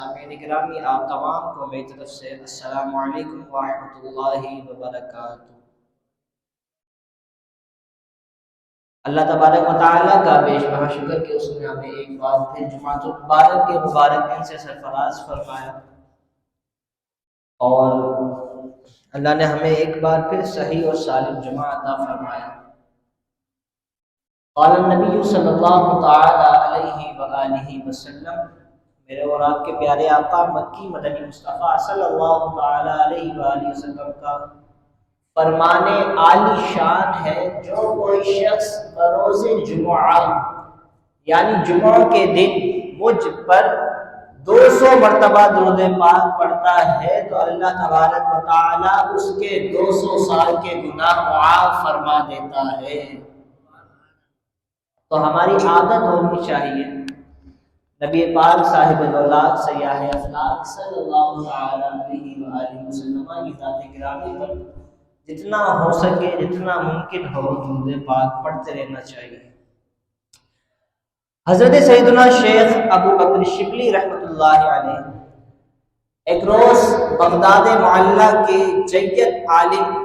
سامعین گرامی، آپ تمام کو میری طرف سے السلام علیکم ورحمۃ اللہ وبرکاتہ۔ اللہ تبارک و تعالیٰ کا بیش بہا شکر کہ اس نے ہمیں ایک بار پھر جمعۃ المبارک کے مبارک دن سے سرفراز فرمایا، اور اللہ نے ہمیں ایک بار پھر صحیح اور سالم جمعہ عطا فرمایا۔ قال النبی صلی اللہ تعالی علیہ وآلہ وسلم، میرے اور آپ کے پیارے آقا مکی مدنی مصطفیٰ صلی اللہ تعالی علیہ وآلہ وسلم کا فرمان عالی شان ہے، جو کوئی شخص بروز جمعہ یعنی جمعہ کے دن مجھ پر 200 مرتبہ درود پاک پڑھتا ہے تو اللہ تبارک و تعالیٰ اس کے 200 سال کے گناہ معاف فرما دیتا ہے۔ تو ہماری عادت ہونی چاہیے نبی پاک صاحب دولات سیاح افلاک صلی اللہ علیہ وآلہ وسلم کی ذات گرامی پر جتنا ہو سکے جتنا ممکن ہو درود پاک پڑھتے رہنا چاہیے۔ حضرت سیدنا شیخ ابو بکر شبلی رحمۃ اللہ علیہ ایک روز بغداد معلیٰ کے جید عالم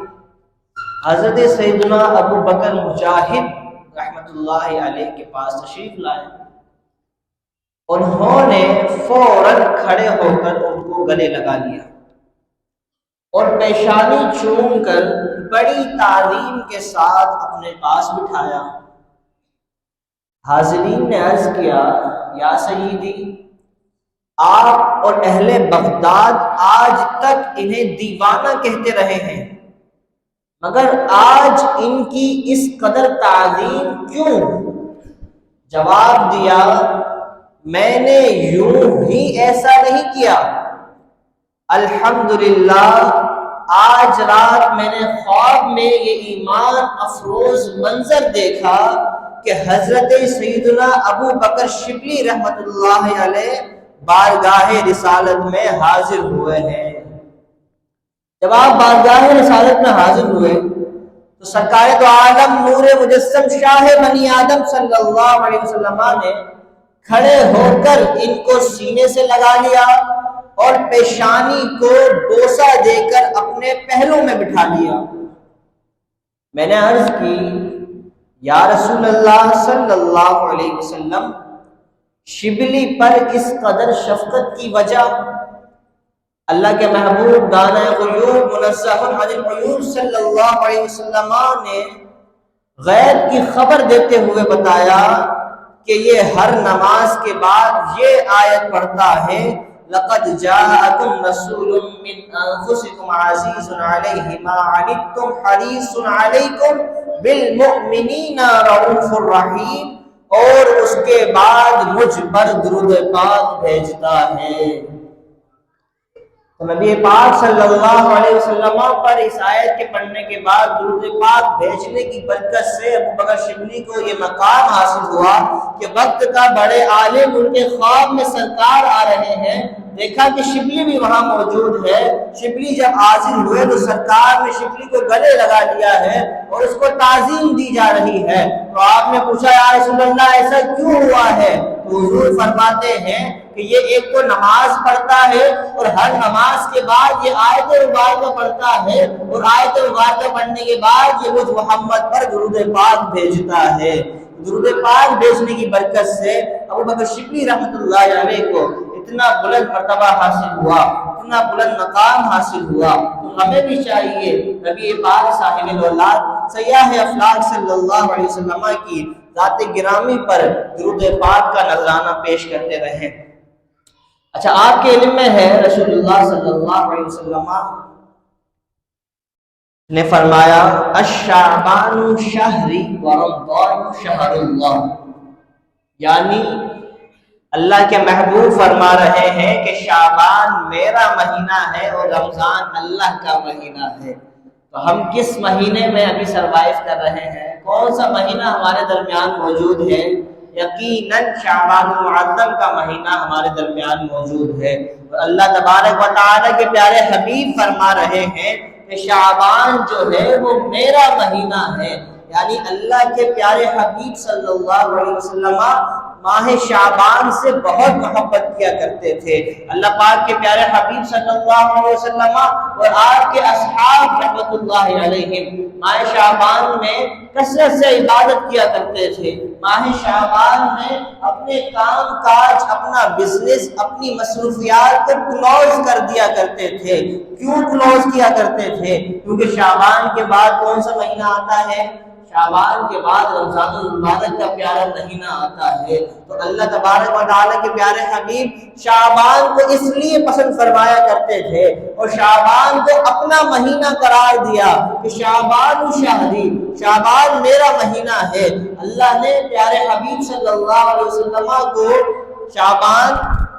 حضرت سیدنا ابو بکر مجاہد رحمۃ اللہ علیہ کے پاس تشریف لائے۔ انہوں نے فوراً کھڑے ہو کر ان کو گلے لگا لیا اور پیشانی چوم کر بڑی تعظیم کے ساتھ اپنے پاس بٹھایا۔ حاضرین نے عرض کیا، یا سیدی، آپ اور اہل بغداد آج تک انہیں دیوانہ کہتے رہے ہیں، مگر آج ان کی اس قدر تعظیم کیوں؟ جواب دیا، میں نے یوں ہی ایسا نہیں کیا، الحمدللہ آج رات میں نے خواب میں یہ ایمان افروز منظر دیکھا کہ حضرت سیدنا ابو بکر شبلی رحمۃ اللہ علیہ بارگاہ رسالت میں حاضر ہوئے ہیں۔ جب آپ بارگاہ رسالت میں حاضر ہوئے تو سرکار دو عالم نور مجسم شاہ بنی آدم صلی اللہ علیہ وسلم نے کھڑے ہو کر ان کو سینے سے لگا لیا اور پیشانی کو بوسہ دے کر اپنے پہلو میں بٹھا لیا۔ میں نے عرض کی، یا رسول اللہ صلی اللہ علیہ وسلم، شبلی پر اس قدر شفقت کی وجہ؟ اللہ کے محبوب دانہ غیوب منزہ عن العیوب صلی اللہ علیہ وسلم نے غیب کی خبر دیتے ہوئے بتایا کہ یہ ہر نماز کے بعد یہ آیت پڑھتا ہے، لَقَدْ جَاءَكُمْ رَسُولٌ مِّنْ أَنفُسِكُمْ عَزِيزٌ عَلَيْهِ مَا عَنِتُّمْ حَرِيصٌ عَلَيْكُمْ بِالْمُؤْمِنِينَ رَءُوفٌ رَحِيمٌ، اور اس کے بعد مجھ پر درود پاک بھیجتا ہے۔ تو نبی پاک صلی اللہ علیہ وسلم پر اس آیت کے پڑھنے کے بعد درود پاک بھیجنے کی برکت سے ابو بکر شبلی کو یہ مقام حاصل ہوا کہ وقت کا بڑے عالم ان کے خواب میں سرکار آ رہے ہیں، دیکھا کہ شبلی بھی وہاں موجود ہے۔ شبلی جب حاضر ہوئے تو سرکار نے شبلی کو گلے لگا لیا ہے اور اس کو تعظیم دی جا رہی ہے۔ تو آپ نے پوچھا، یا رسول اللہ ایسا کیوں ہوا ہے؟ تو حضور فرماتے ہیں کہ یہ ایک تو نماز پڑھتا ہے اور ہر نماز کے بعد یہ آیت مبارکہ پڑھتا ہے، اور آیت مبارکہ پڑھنے کے بعد یہ مجھ محمد پر درود پاک بھیجتا ہے۔ درود پاک بھیجنے کی برکت سے ابو بکر شبلی رحمۃ اللہ علیہ کو اتنا بلند مرتبہ حاصل ہوا، اتنا بلند مقام حاصل ہوا۔ تو ہمیں بھی چاہیے نبی پاک صاحب اولاد سیاح افلاک صلی اللہ علیہ وسلم کی ذات گرامی پر درود پاک کا نذرانہ پیش کرتے رہیں۔ اچھا، آپ کے علم میں ہے رسول اللہ صلی اللہ علیہ وسلم نے فرمایا، الشعبان شہری ورمضان شہر اللہ، یعنی اللہ کے محبوب فرما رہے ہیں کہ شعبان میرا مہینہ ہے اور رمضان اللہ کا مہینہ ہے۔ تو ہم کس مہینے میں ابھی سروائیو کر رہے ہیں؟ کون سا مہینہ ہمارے درمیان موجود ہے؟ یقیناً شعبان المعظم کا مہینہ ہمارے درمیان موجود ہے، اور اللہ تبارک و تعالیٰ کے پیارے حبیب فرما رہے ہیں کہ شعبان جو ہے وہ میرا مہینہ ہے، یعنی اللہ کے پیارے حبیب صلی اللہ علیہ وسلم ماہ شعبان سے بہت محبت کیا کرتے تھے۔ اللہ پاک کے پیارے حبیب صلی اللہ علیہ وسلم اور آپ کے اصحاب رحمۃ اللہ علیہم ماہ شعبان میں کثرت سے عبادت کیا کرتے تھے۔ ماہ شعبان میں اپنے کام کاج، اپنا بزنس، اپنی مصروفیات کو کلوز کر دیا کرتے تھے۔ کیوں کلوز کیا کرتے تھے؟ کیونکہ شعبان کے بعد کون سا مہینہ آتا ہے؟ شعبان کے بعد رمضان المبارک کا پیارا مہینہ آتا ہے۔ تو اللہ تبارک و تعالیٰ کے پیارے حبیب شعبان کو اس لیے پسند فرمایا کرتے تھے اور شعبان کو اپنا مہینہ قرار دیا کہ شعبان شہری، شعبان میرا مہینہ ہے۔ اللہ نے پیارے حبیب صلی اللہ علیہ وسلم کو شعبان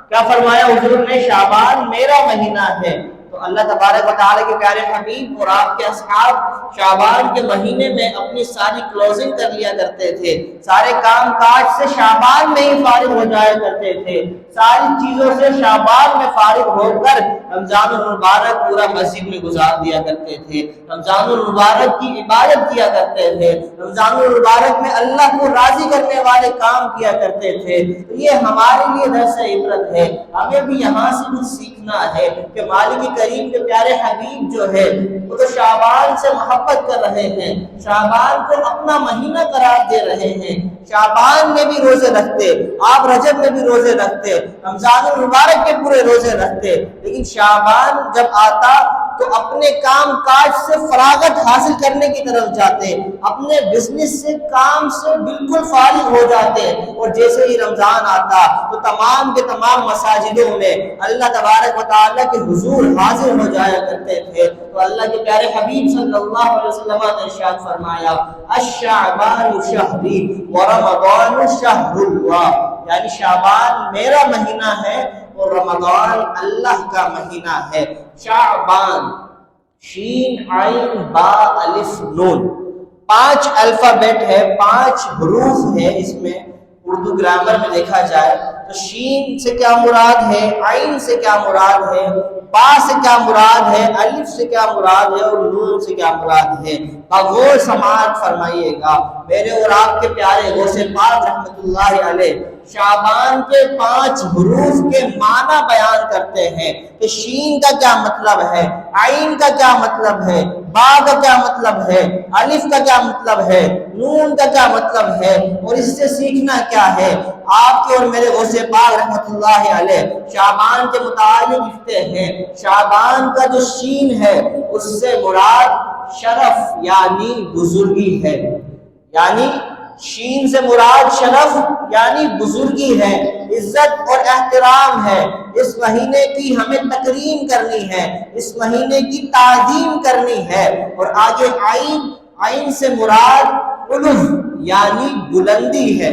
کیا فرمایا؟ حضور نے شعبان میرا مہینہ ہے۔ تو اللہ تبارک و تعالیٰ کے پیارے حبیب اور آپ کے اصحاب شعبان کے مہینے میں اپنی ساری کلوزنگ کر لیا کرتے تھے، سارے کام کاج سے شعبان میں ہی فارغ ہو جایا کرتے تھے، ساری چیزوں سے شعبان میں فارغ ہو کر رمضان المبارک پورا مسجد میں گزار دیا کرتے تھے، رمضان المبارک کی عبادت کیا کرتے تھے، رمضان المبارک میں اللہ کو راضی کرنے والے کام کیا کرتے تھے۔ یہ ہمارے لیے درس عبرت ہے، ہمیں بھی یہاں سے کچھ سیکھنا ہے کہ مالک کریم کے پیارے حبیب جو ہے وہ تو شعبان سے محبت کر رہے ہیں، شعبان کو اپنا مہینہ قرار دے رہے ہیں، شعبان میں بھی روزے رکھتے، آپ رجب میں بھی روزے رکھتے، رمضان المبارک کے پورے روزے رکھتے، لیکن شعبان جب آتا تو اپنے کام کاج سے فراغت حاصل کرنے کی طرف جاتے، اپنے بزنس سے کام سے بالکل فارغ ہو جاتے، اور جیسے ہی رمضان آتا تو تمام کے تمام مساجدوں میں اللہ تبارک و تعالیٰ کے حضور حاضر ہو جایا کرتے تھے۔ تو اللہ کے پیارے حبیب صلی اللہ علیہ وسلم نے ارشاد فرمایا الشعبان شہری ورمضان شہر اللہ، یعنی شعبان میرا مہینہ ہے اور رمضان اللہ کا مہینہ ہے۔ شعبان شین عین با الف نون، 5 الفابیٹ ہے، 5 حروف ہے اس میں۔ اردو گرامر میں دیکھا جائے تو شین سے کیا مراد ہے، عین سے کیا مراد ہے، با سے کیا مراد ہے، الف سے کیا مراد ہے اور نون سے کیا مراد ہے۔ غور سماعت فرمائیے گا میرے اور آپ کے پیارے غوث پاک رحمۃ اللہ علیہ شعبان کے 5 حروف کے معنی بیان کرتے ہیں کہ شین کا کیا مطلب ہے، عین کا کیا مطلب ہے، با کا کیا مطلب ہے، الف کا کیا مطلب ہے، نون کا کیا مطلب ہے، اور اس سے سیکھنا کیا ہے۔ آپ کے اور میرے غوث پاک رحمۃ اللہ علیہ شعبان کے متعلق لکھتے ہیں شعبان کا جو شین ہے اس سے مراد شرف یعنی بزرگی ہے، یعنی شین سے مراد شرف یعنی بزرگی ہے، عزت اور احترام ہے۔ اس مہینے کی ہمیں تکریم کرنی ہے، اس مہینے کی تعظیم کرنی ہے۔ اور آگے عین سے مراد علو یعنی بلندی ہے،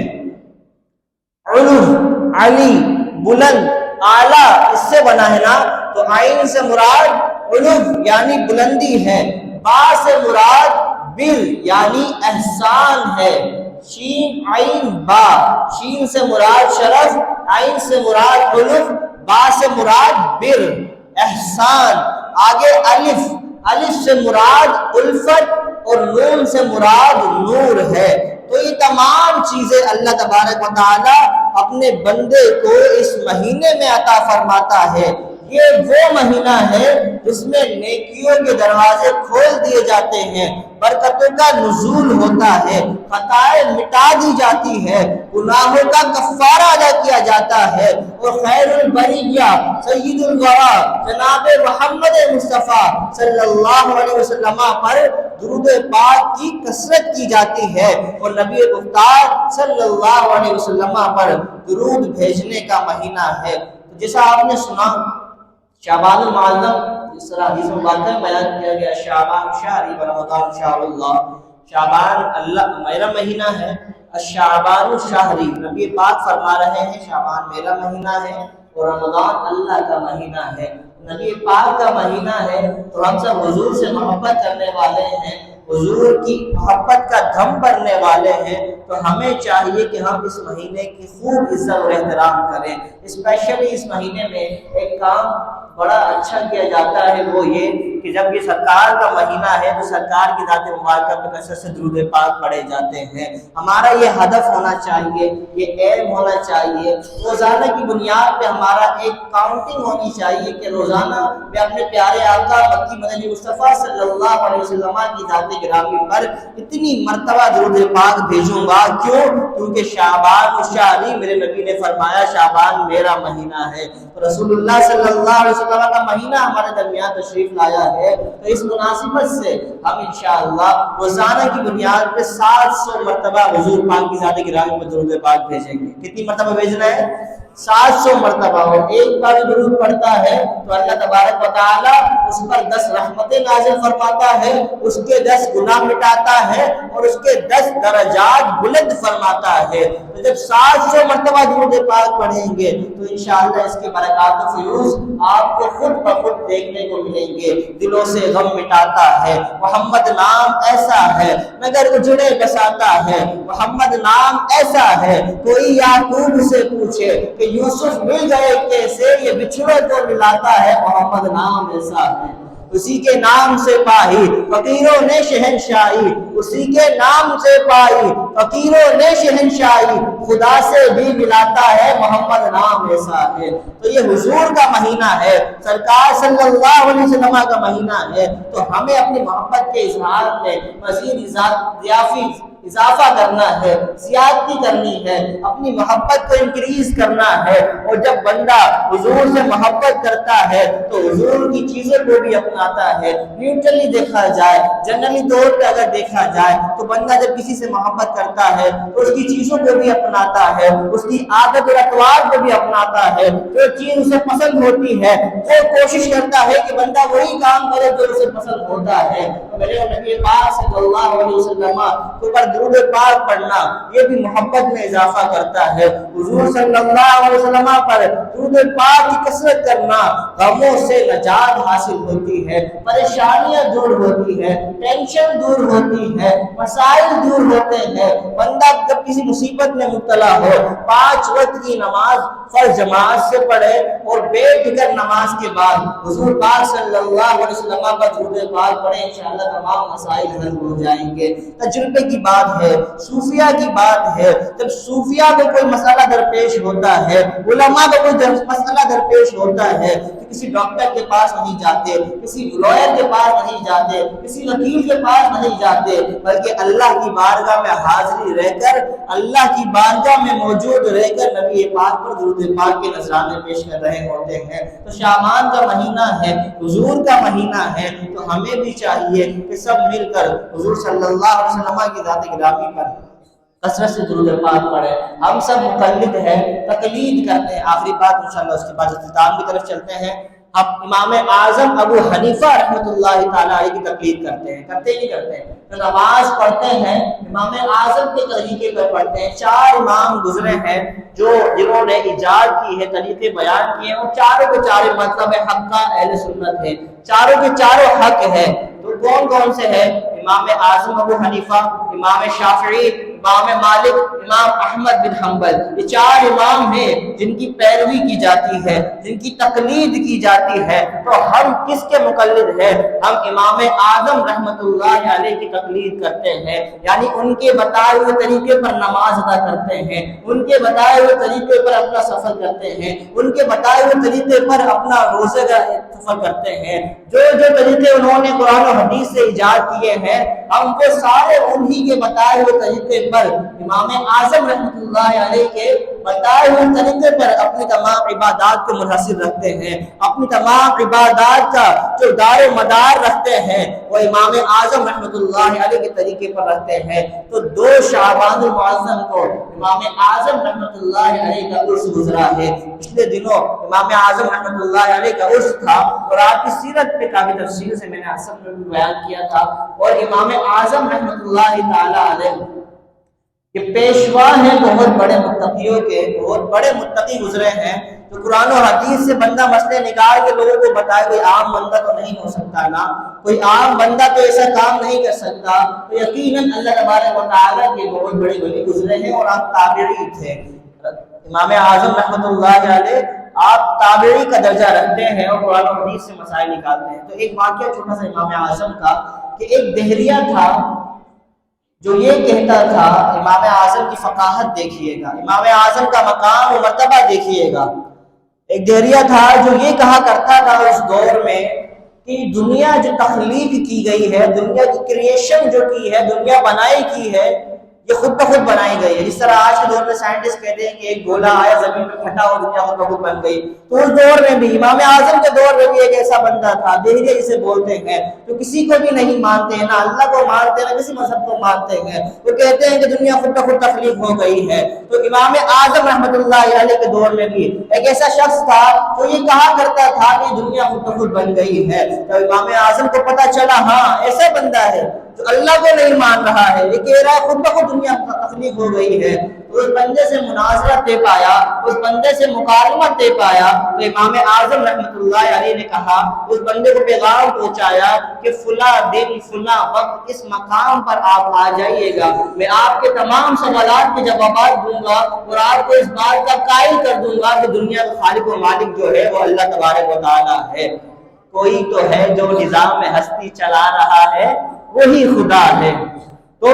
علو علی بلند اعلیٰ اس سے بنا ہے نا، تو عین سے مراد علو یعنی بلندی ہے، با سے مراد بر یعنی احسان ہے، شین عین با، شین سے مراد شرف، عین سے مراد علو، با سے مراد بر احسان۔ آگے الف سے مراد الفت اور نون سے مراد نور ہے۔ تو یہ تمام چیزیں اللہ تبارک و تعالی اپنے بندے کو اس مہینے میں عطا فرماتا ہے۔ یہ وہ مہینہ ہے جس میں نیکیوں کے دروازے کھول دیے جاتے ہیں، برکتوں کا نزول ہوتا ہے، خطائیں مٹا دی جاتی ہے، گناہوں کا کفارہ ادا کیا جاتا ہے، اور خیر البریہ سید الورا جناب محمد مصطفیٰ صلی اللہ علیہ وسلم پر درود پاک کی کثرت کی جاتی ہے، اور نبی مختار صلی اللہ علیہ وسلم پر درود بھیجنے کا مہینہ ہے۔ جیسا آپ نے سنا شعبان المعظم، اس طرح حدیث مبارکہ میں بیان کیا گیا شعبان شہری و رمضان شہر اللہ، شعبان اللہ میرا مہینہ ہے، الشعبان شہری نبی پاک فرما رہے ہیں شعبان میرا مہینہ ہے اور رمضان اللہ کا مہینہ ہے، نبی پاک کا مہینہ ہے۔ تو ہم سب حضور سے محبت کرنے والے ہیں، حضور کی محبت کا دھم بھرنے والے ہیں، تو ہمیں چاہیے کہ ہم اس مہینے کی خوب عزت اور احترام کریں۔ اسپیشلی اس مہینے میں ایک کام بڑا اچھا کیا جاتا ہے، وہ یہ کہ جب یہ سرکار کا مہینہ ہے تو سرکار کی ذات مبارکہ پہ کثرت سے درود پاک پڑھے جاتے ہیں۔ ہمارا یہ ہدف ہونا چاہیے، یہ ایم ہونا چاہیے، روزانہ کی بنیاد پہ ہمارا ایک کاؤنٹنگ ہونی چاہیے کہ روزانہ میں اپنے پیارے آقا مکی مدنی مصطفیٰ صلی اللہ علیہ وسلم کی ذات گرامی پر اتنی مرتبہ درود پاک بھیجوں گا۔ کیوں؟ کیونکہ شعبان الشہری، میرے نبی نے فرمایا شعبان میرا مہینہ ہے، رسول اللہ صلی اللہ علیہ وسلم کا مہینہ ہمارے درمیان تشریف لایا ہے، تو اس مناسبت سے ہم انشاءاللہ روزانہ کی بنیاد پہ 700 مرتبہ حضور پاک کی ذات گرامی پر درود پاک بھیجیں گے۔ کتنی مرتبہ بھیجنا ہے؟ 700 مرتبہ۔ اور ایک بار درود پڑھتا ہے تو اللہ تبارک و تعالی اس پر 10 رحمتیں نازل فرماتا ہے، اس کے 10 گناہ مٹاتا ہے اور اس کے 10 درجات بلند فرماتا ہے۔ تو جب 700 مرتبہ درود پاک پڑھیں گے تو انشاءاللہ اس کے برکات و فیوز آپ کو خود بخود دیکھنے کو ملیں گے۔ دلوں سے غم مٹاتا ہے، محمد نام ایسا ہے مگر اجڑے بساتا ہے، محمد نام ایسا ہے کوئی یعقوب سے پوچھے کہ یوسف مل گئے کیسے، یہ بچھڑے کو ملاتا ہے، محمد نام ایسا ہے۔ اسی کے نام سے پائی فقیروں نے شہنشاہی، اسی کے نام سے پائی فقیروں نے شہنشاہی، خدا سے بھی ملاتا ہے، محمد نام ایسا ہے۔ تو یہ حضور کا مہینہ ہے، سرکار صلی اللہ علیہ وسلم کا مہینہ ہے، تو ہمیں اپنی محبت کے اظہار میں مزید اضافہ کرنا ہے، زیادتی کرنی ہے، اپنی محبت کو انکریز کرنا ہے۔ اور جب بندہ حضور سے محبت کرتا ہے تو حضور کی چیزوں کو بھی اپناتا ہے۔ نیوٹرلی دیکھا جائے، جنرلی طور پہ اگر دیکھا جائے تو بندہ جب کسی سے محبت کرتا ہے تو اس کی چیزوں کو بھی اپناتا ہے، اس کی عادت اور اطوار کو بھی اپناتا ہے۔ جو چیز اسے پسند ہوتی ہے وہ کوشش کرتا ہے کہ بندہ وہی کام کرے جو اسے پسند ہوتا ہے۔ میرے نبی پاک صلی اللہ علیہ وسلم کو درود پاک پڑھنا یہ بھی محبت میں اضافہ کرتا ہے۔ حضور صلی اللہ علیہ وسلم پر درود پاک کی کثرت کرنا غموں سے نجات حاصل ہوتی ہے، پریشانیاں دور ہوتی ہے، ٹینشن دور ہوتی ہے، مسائل دور ہوتے ہیں۔ بندہ جب کسی مصیبت میں مبتلا ہو 5 وقت کی نماز فرض جماعت سے پڑھے اور بے فکر نماز کے بعد حضور پاک صلی اللہ علیہ وسلم پر درود پاک پڑھے، انشاءاللہ تمام مسائل حل ہو جائیں گے۔ تجربے کی بات ہے، صوفیہ کی بات ہے، جب صوفیہ کو کوئی مسئلہ درپیش ہوتا ہے، علماء کو کوئی مسئلہ درپیش ہوتا ہے تو کسی ڈاکٹر کے پاس نہیں جاتے، کسی لوئر کے پاس نہیں جاتے، کسی وکیل کے پاس نہیں جاتے، بلکہ اللہ کی بارگاہ میں حاضری رہ کر، اللہ کی بارگاہ میں موجود رہ کر نبی پاک پر درود پاک کے نذرانے پیش کر رہے ہوتے ہیں۔ تو شعبان کا مہینہ ہے، حضور کا مہینہ ہے، تو ہمیں بھی چاہیے کہ سب مل کر حضور صلی اللہ علیہ وسلم کی ذات گرامی پر کثرت سے درود پاک پڑھے۔ ہم سب مقلد ہیں، تقلید کرتے ہیں۔ آخری بات انشاءاللہ اس کے بعد اختتام کی طرف چلتے ہیں۔ اب امام اعظم ابو حنیفہ رحمۃ اللہ تعالیٰ علیہ کی تقلید کرتے ہیں، کرتے ہی نہیں کرتے ہیں۔ تو نماز پڑھتے ہیں امام اعظم کے طریقے پر پڑھتے ہیں۔ 4 امام گزرے ہیں جنہوں نے ایجاد کی ہے، طریقے بیان کیے ہیں، اور چاروں کے چارے مطلب حق اہل سنت ہے، چاروں کے چاروں حق ہے۔ تو کون کون سے ہیں؟ امام اعظم ابو حنیفہ، امام شافعی، امام مالک، امام احمد بن حنبل۔ یہ 4 امام ہیں جن کی پیروی کی جاتی ہے، جن کی تقلید کی جاتی ہے۔ تو ہم کس کے مقلد ہیں؟ ہم امام اعظم رحمت اللہ علیہ کی تقلید کرتے ہیں، یعنی ان کے بتائے ہوئے طریقے پر نماز ادا کرتے ہیں، ان کے بتائے ہوئے طریقے پر اپنا سفر کرتے ہیں، ان کے بتائے ہوئے طریقے پر اپنا روزے کا سفر کرتے ہیں۔ جو طریقے انہوں نے قرآن و حدیث سے ایجاد کیے ہیں، ہم وہ سارے انہی کے بتائے ہوئے طریقے پر، امام اعظم رحمۃ اللہ علیہ کے بتائے ہوئے طریقے پر اپنی تمام عبادات کو منحصر رکھتے ہیں، اپنی تمام عبادات کا جو دار و مدار رکھتے ہیں وہ امام اعظم رحمۃ اللہ علیہ کے طریقے پر رکھتے ہیں۔ تو 2 شعبان المعظم کو امام اعظم رحمۃ اللہ علیہ کا عرس گزرا ہے۔ پچھلے دنوں امام اعظم رحمۃ اللہ علیہ کا عرس تھا اور آپ کی سیرت پہ کافی تفصیل سے میں نے اصل میں بھی بیان کیا تھا۔ اور امام اعظم رحمۃ اللہ تعالی علیہ یہ پیشوا ہیں بہت بڑے متقیوں کے، بہت بڑے متقی گزرے ہیں۔ تو قرآن و حدیث سے بندہ مسئلے نکال کے لوگوں کو بتائے، کوئی عام بندہ تو نہیں ہو سکتا نا، کوئی عام بندہ تو ایسا کام نہیں کر سکتا، تو یقیناً اللہ تبارک و تعالیٰ کے بہت بڑے ولی گزرے ہیں اور آپ تابعی تھے۔ امام اعظم رحمۃ اللہ علیہ آپ تابعی کا درجہ رکھتے ہیں اور قرآن و حدیث سے مسائل نکالتے ہیں۔ تو ایک واقعہ چھوٹا سا امام اعظم کا کہ ایک دہریہ تھا جو یہ کہتا تھا، امام اعظم کی فقاہت دیکھیے گا، امام اعظم کا مقام و مرتبہ دیکھیے گا۔ ایک دہریہ تھا جو یہ کہا کرتا تھا اس دور میں کہ دنیا جو تخلیق کی گئی ہے، دنیا کی کریشن جو کی ہے، دنیا بنائی کی ہے، یہ خود بخود بنائی گئی ہے۔ جس طرح آج کے دور میں سائنٹسٹ کہتے ہیں کہ ایک گولا آیا زمین پہ پھٹا اور دنیا خود بخود بن گئی، تو اس دور میں بھی امام اعظم کے دور میں بھی ایک ایسا بندہ تھا، دہریہ جسے بولتے ہیں، جو کسی کو بھی نہیں مانتے ہیں، نہ اللہ کو مانتے ہیں، نہ کسی مذہب کو مانتے ہیں، وہ کہتے ہیں کہ دنیا خود بخود تخلیق ہو گئی ہے۔ تو امام اعظم رحمۃ اللہ علیہ کے دور میں بھی ایک ایسا شخص تھا جو یہ کہا کرتا تھا کہ دنیا خود بخود بن گئی ہے۔ تو امام اعظم کو پتہ چلا ہاں ایسا بندہ ہے جو اللہ کو نہیں مان رہا ہے، یہ کہہ رہا ہے خود بخود دنیا تخلیق ہو گئی ہے، تو اس بندے سے مناظرہ طے پایا، اس بندے سے مکالمہ طے پایا۔ تو امام اعظم رحمۃ اللہ علیہ نے کہا، اس بندے کو پیغام پہنچایا کہ فلاں دن فلاں وقت اس مقام پر آپ آ جائیے گا، میں آپ کے تمام سوالات کے جوابات دوں گا اور آپ کو اس بات کا قائل کر دوں گا کہ دنیا کا خالق و مالک جو ہے وہ اللہ تبارک و تعالیٰ ہے، کوئی تو ہے جو نظام ہستی چلا رہا ہے وہی خدا ہے۔ تو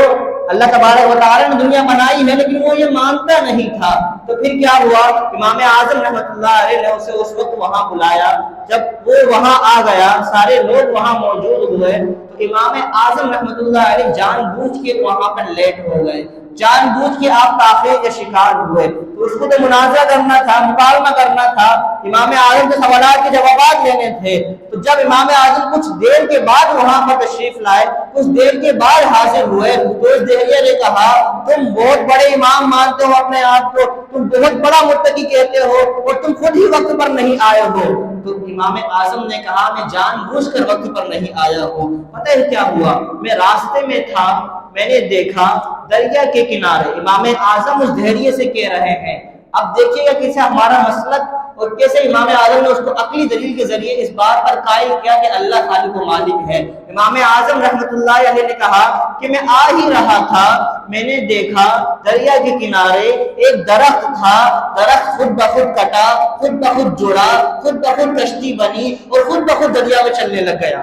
اللہ تبارک و تعالیٰ نے دنیا بنائی ہے لیکن وہ یہ مانتا نہیں تھا، تو پھر کیا ہوا، امام اعظم رحمۃ اللہ علیہ نے اسے اس وقت وہاں بلایا۔ جب وہ وہاں آ گیا، سارے لوگ وہاں موجود ہوئے، تو امام اعظم رحمۃ اللہ علیہ جان بوجھ کے وہاں پر لیٹ ہو گئے، جان بوجھ کے آپ تاخیر کے شکار ہوئے۔ تو اس کو تو مناظرہ کرنا تھا، مکالمہ کرنا تھا، امام اعظم کے سوالات کے جوابات لینے تھے۔ تو جب امام اعظم کچھ دیر کے بعد وہاں پر تشریف لائے، کچھ دیر کے بعد حاضر ہوئے، تو اس دہریہ نے کہا تم بہت بڑے امام مانتے ہو اپنے آپ کو، تم بہت بڑا متقی کہتے ہو اور تم خود ہی وقت پر نہیں آئے ہو۔ تو امام اعظم نے کہا میں جان بوجھ کر وقت پر نہیں آیا ہوں۔ پتہ ہے کیا ہوا، میں راستے میں تھا، میں نے دیکھا دریا کے کنارے امام اعظم اس دہریے سے کہہ رہے ہیں۔ اب دیکھیے گا کیسے ہمارا مسلک اور کیسے امام اعظم نے اس کو عقلی دلیل کے ذریعے اس بات پر قائل کیا کہ اللہ خالق و مالک ہے۔ امام اعظم رحمۃ اللہ علیہ نے کہا کہ میں آ ہی رہا تھا، میں نے دیکھا دریا کے کنارے ایک درخت تھا، درخت خود بخود کٹا، خود بخود جڑا، خود بخود کشتی بنی اور خود بخود دریا میں چلنے لگ گیا۔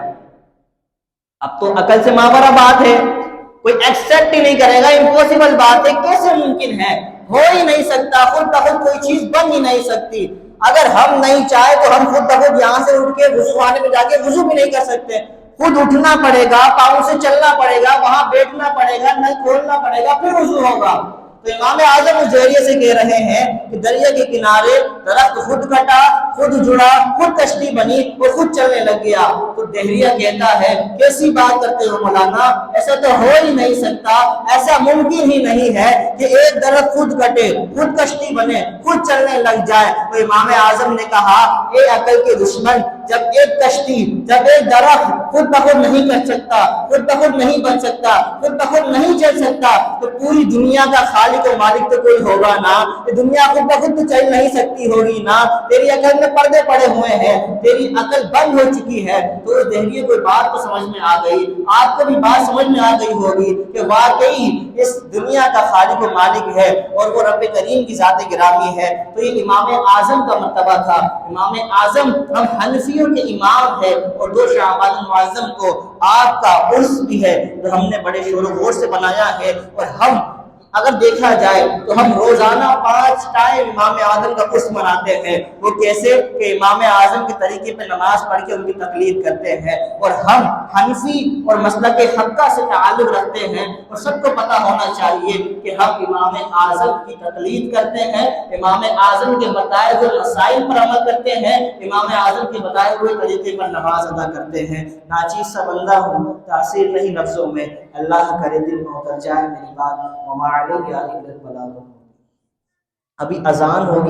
اب تو عقل سے ماورا بات ہے، کوئی ایکسپٹ ہی نہیں کرے گا، امپوسیبل بات ہے، کیسے ممکن ہے، ہو ہی نہیں سکتا، خود بخود کوئی چیز بن ہی نہیں سکتی۔ اگر ہم نہیں چاہے تو ہم خود بخود یہاں سے اٹھ کے وضو خانے میں جا کے وضو بھی نہیں کر سکتے، خود اٹھنا پڑے گا، پاؤں سے چلنا پڑے گا، وہاں بیٹھنا پڑے گا، نل کھولنا پڑے گا، پھر وضو ہوگا۔ تو امام اعظم اس دہریے سے کہہ رہے ہیں کہ دریا کے کنارے درخت خود کٹا، خود جڑا، خود کشتی بنی اور خود چلنے لگ گیا۔ تو دہریہ کہتا ہے کیسی بات کرتے ہو مولانا، ایسا تو ہو ہی نہیں سکتا، ایسا ممکن ہی نہیں ہے کہ ایک درخت خود کٹے، خود کشتی بنے، خود چلنے لگ جائے۔ تو امام اعظم نے کہا اے عقل کے دشمن، جب ایک کشتی، جب ایک درخت خود بخود نہیں کر سکتا، خود بخود نہیں بن سکتا، خود بخود نہیں چل سکتا، تو پوری دنیا کا خالق و مالک تو کوئی ہوگا نا، یہ دنیا خود بخود تو چل نہیں سکتی ہوگی نا، تیری عقل میں پردے پڑے ہوئے ہیں، تیری عقل بند ہو چکی ہے۔ تو اس دہریے کو بات تو سمجھ میں آ گئی، آپ کو بھی بات سمجھ میں آ گئی ہوگی کہ واقعی اس دنیا کا خالق و مالک ہے اور وہ رب کریم کی ذات گرامی ہے۔ تو یہ امام اعظم کا مرتبہ تھا۔ امام اعظم ہم حنفیوں کے امام ہے، اور 2 شعبان المعظم کو آپ کا عرس بھی ہے جو ہم نے بڑے شور و غور سے بنایا ہے، اور ہم اگر دیکھا جائے تو ہم روزانہ 5 ٹائم امام اعظم کا عرس مناتے ہیں۔ وہ کیسے کہ امام اعظم کے طریقے پہ نماز پڑھ کے ان کی تقلید کرتے ہیں، اور ہم حنفی اور مسلک حقہ سے تعلق رکھتے ہیں، اور سب کو پتہ ہونا چاہیے کہ ہم امام اعظم کی تقلید کرتے ہیں، امام اعظم کے بتائے ہوئے مسائل پر عمل کرتے ہیں، امام اعظم کے بتائے ہوئے طریقے پر نماز ادا کرتے ہیں۔ ناچیز سا بندہ ہوں، تاثیر نہیں لفظوں میں، اللہ کرے دل میں اتر جائے میری بات۔ ابھی اذان ہوگی۔